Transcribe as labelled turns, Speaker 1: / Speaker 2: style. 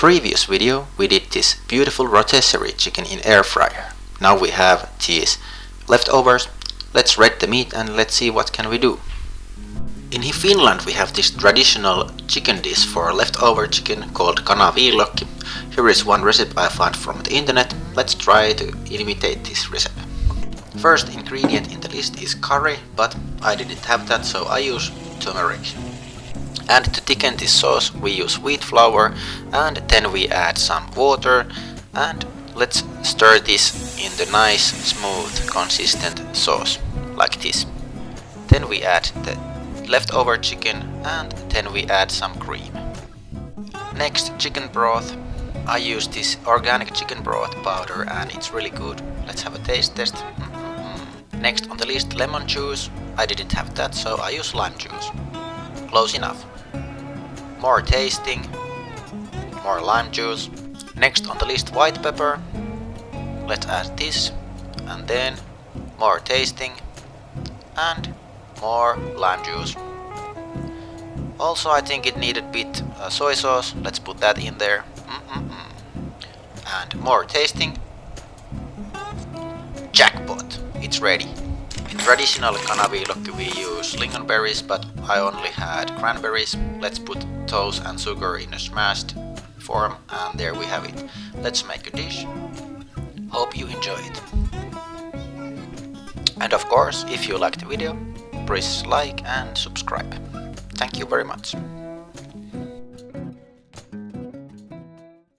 Speaker 1: Previous video we did this beautiful rotisserie chicken in air fryer. Now we have these leftovers. Let's red the meat and let's see what can we do. In Finland we have this traditional chicken dish for leftover chicken called kanaviillokki. Here is one recipe I found from the internet. Let's try to imitate this recipe. First ingredient in the list is curry, but I didn't have that, so I use turmeric. And to thicken this sauce we use wheat flour, and then we add some water, and let's stir this in the nice smooth consistent sauce like this. Then we add the leftover chicken, and then we add some cream. Next, chicken broth. I use this organic chicken broth powder and it's really good. Let's have a taste test. Next on the list, lemon juice. I didn't have that, so I use lime juice. Close enough. More tasting, more lime juice. Next on the list, white pepper. Let's add this, and then more tasting and more lime juice. Also, I think it needed a bit soy sauce. Let's put that in there. And more tasting. Jackpot! It's ready. In traditional kanaviillokki we use lingonberries, but I only had cranberries. Let's put those and sugar in a smashed form, and there we have it. Let's make a dish. Hope you enjoy it. And of course, if you liked the video, press like and subscribe. Thank you very much.